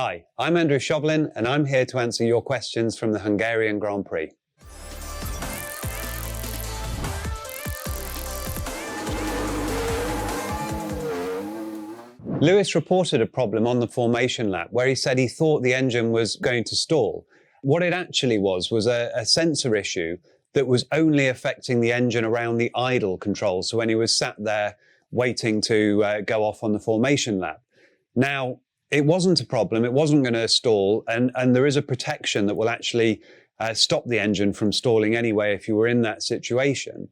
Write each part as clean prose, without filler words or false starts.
Hi, I'm Andrew Shovlin and I'm here to answer your questions from the Hungarian Grand Prix. Lewis reported a problem on the formation lap where he said he thought the engine was going to stall. What it actually was a sensor issue that was only affecting the engine around the idle control. So when he was sat there waiting to go off on the formation lap. Now, it wasn't a problem, it wasn't going to stall, and there is a protection that will actually stop the engine from stalling anyway if you were in that situation.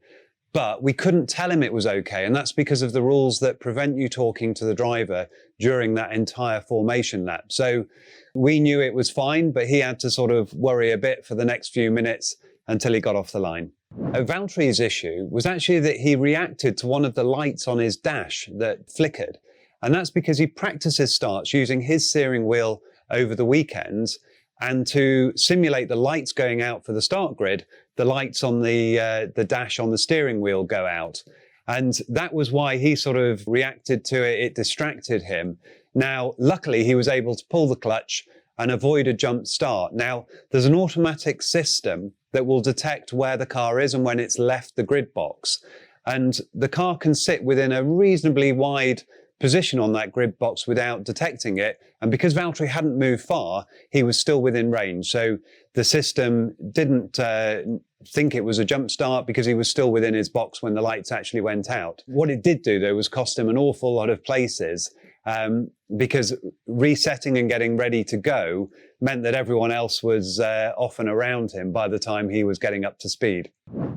But we couldn't tell him it was okay, and that's because of the rules that prevent you talking to the driver during that entire formation lap. So we knew it was fine, but he had to sort of worry a bit for the next few minutes until he got off the line. Valtteri's issue was actually that he reacted to one of the lights on his dash that flickered. And that's because he practices starts using his steering wheel over the weekends, and to simulate the lights going out for the start grid, the lights on the dash on the steering wheel go out. And that was why he sort of reacted to it. It distracted him. Now, luckily, he was able to pull the clutch and avoid a jump start. Now, there's an automatic system that will detect where the car is and when it's left the grid box. And the car can sit within a reasonably wide position on that grid box without detecting it. And because Valtteri hadn't moved far, he was still within range. So the system didn't think it was a jump start because he was still within his box when the lights actually went out. What it did do, though, was cost him an awful lot of places because resetting and getting ready to go meant that everyone else was off and around him by the time he was getting up to speed.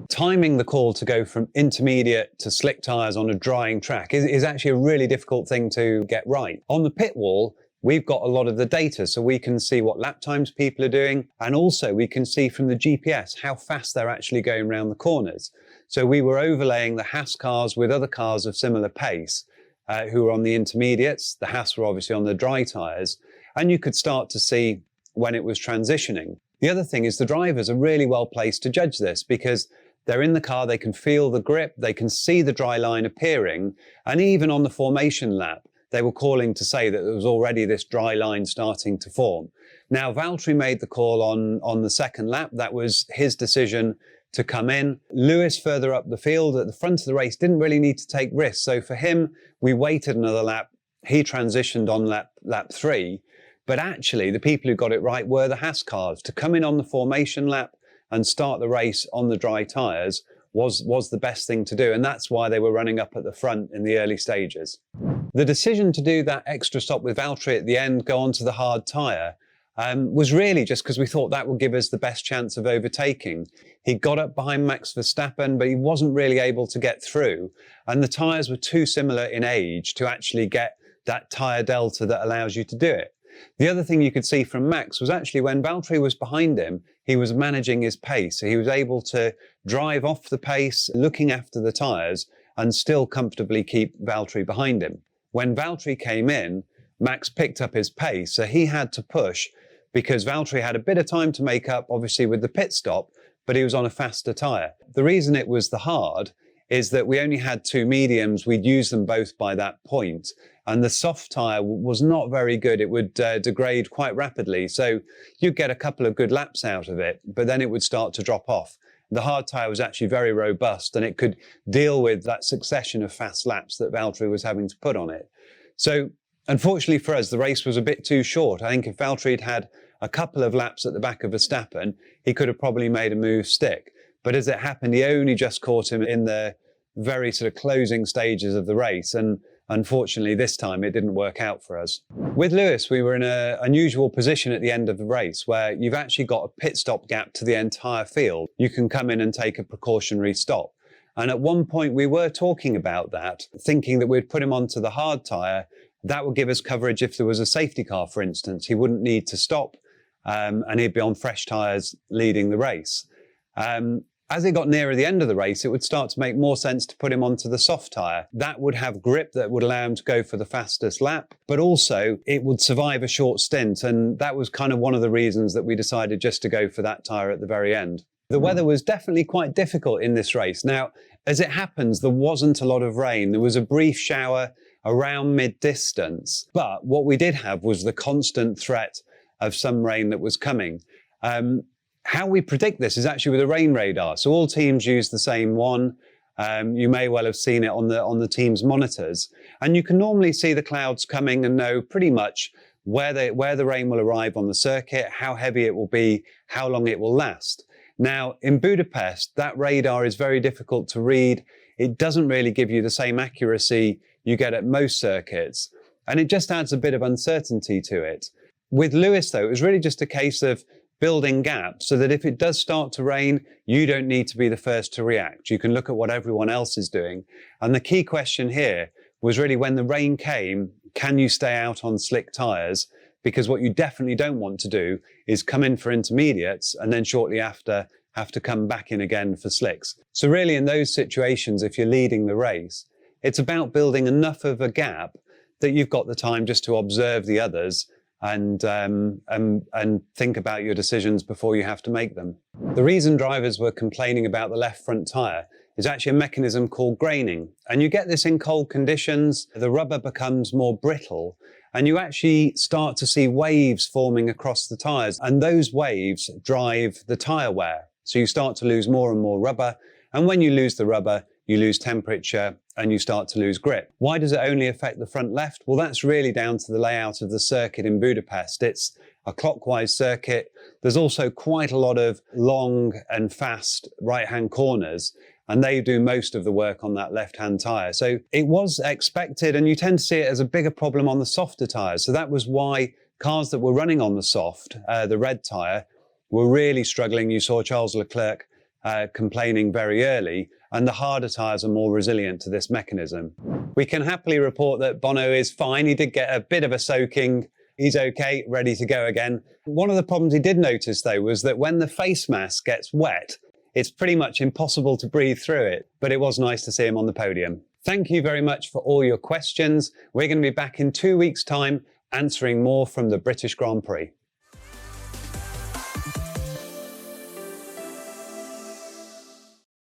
Timing the call to go from intermediate to slick tyres on a drying track is actually a really difficult thing to get right. On the pit wall, we've got a lot of the data, so we can see what lap times people are doing, and also we can see from the GPS how fast they're actually going around the corners. So we were overlaying the Haas cars with other cars of similar pace who were on the intermediates. The Haas were obviously on the dry tyres, and you could start to see when it was transitioning. The other thing is the drivers are really well placed to judge this because they're in the car, they can feel the grip, they can see the dry line appearing, and even on the formation lap, they were calling to say that there was already this dry line starting to form. Now, Valtteri made the call on the second lap. That was his decision to come in. Lewis, further up the field at the front of the race, didn't really need to take risks. So for him, we waited another lap. He transitioned on lap 3. But actually, the people who got it right were the Haas cars. To come in on the formation lap and start the race on the dry tyres was the best thing to do. And that's why they were running up at the front in the early stages. The decision to do that extra stop with Valtteri at the end, go onto the hard tyre, was really just because we thought that would give us the best chance of overtaking. He got up behind Max Verstappen, but he wasn't really able to get through. And the tyres were too similar in age to actually get that tyre delta that allows you to do it. The other thing you could see from Max was actually when Valtteri was behind him, he was managing his pace. So he was able to drive off the pace, looking after the tyres, and still comfortably keep Valtteri behind him. When Valtteri came in, Max picked up his pace, so he had to push because Valtteri had a bit of time to make up, obviously, with the pit stop, but he was on a faster tyre. The reason it was the hard is that we only had 2 mediums. We'd used them both by that point. And the soft tyre was not very good. It would degrade quite rapidly. So you'd get a couple of good laps out of it, but then it would start to drop off. The hard tyre was actually very robust and it could deal with that succession of fast laps that Valtteri was having to put on it. So unfortunately for us, the race was a bit too short. I think if Valtteri had had a couple of laps at the back of Verstappen, he could have probably made a move stick. But as it happened, he only just caught him in the very sort of closing stages of the race. And unfortunately, this time it didn't work out for us. With Lewis, we were in an unusual position at the end of the race where you've actually got a pit stop gap to the entire field. You can come in and take a precautionary stop. And at one point we were talking about that, thinking that we'd put him onto the hard tyre. That would give us coverage if there was a safety car, for instance. He wouldn't need to stop and he'd be on fresh tyres leading the race. As it got nearer the end of the race, it would start to make more sense to put him onto the soft tyre. That would have grip that would allow him to go for the fastest lap, but also it would survive a short stint. And that was kind of one of the reasons that we decided just to go for that tyre at the very end. The weather was definitely quite difficult in this race. Now, as it happens, there wasn't a lot of rain. There was a brief shower around mid-distance. But what we did have was the constant threat of some rain that was coming. How we predict this is actually with a rain radar. So all teams use the same one. You may well have seen it on the team's monitors. And you can normally see the clouds coming and know pretty much where the rain will arrive on the circuit, how heavy it will be, how long it will last. Now, in Budapest, that radar is very difficult to read. It doesn't really give you the same accuracy you get at most circuits. And it just adds a bit of uncertainty to it. With Lewis, though, it was really just a case of building gaps so that if it does start to rain, you don't need to be the first to react. You can look at what everyone else is doing. And the key question here was really when the rain came, can you stay out on slick tyres? Because what you definitely don't want to do is come in for intermediates and then shortly after have to come back in again for slicks. So really in those situations, if you're leading the race, it's about building enough of a gap that you've got the time just to observe the others and think about your decisions before you have to make them. The reason drivers were complaining about the left front tyre is actually a mechanism called graining. And you get this in cold conditions. The rubber becomes more brittle and you actually start to see waves forming across the tyres. And those waves drive the tyre wear. So you start to lose more and more rubber. And when you lose the rubber, you lose temperature and you start to lose grip. Why does it only affect the front left? Well, that's really down to the layout of the circuit in Budapest. It's a clockwise circuit. There's also quite a lot of long and fast right-hand corners, and they do most of the work on that left-hand tyre. So it was expected, and you tend to see it as a bigger problem on the softer tyres. So that was why cars that were running on the soft, the red tyre, were really struggling. You saw Charles Leclerc complaining very early, and the harder tyres are more resilient to this mechanism. We can happily report that Bono is fine. He did get a bit of a soaking. He's okay, ready to go again. One of the problems he did notice, though, was that when the face mask gets wet, it's pretty much impossible to breathe through it, but it was nice to see him on the podium. Thank you very much for all your questions. We're going to be back in 2 weeks' time answering more from the British Grand Prix.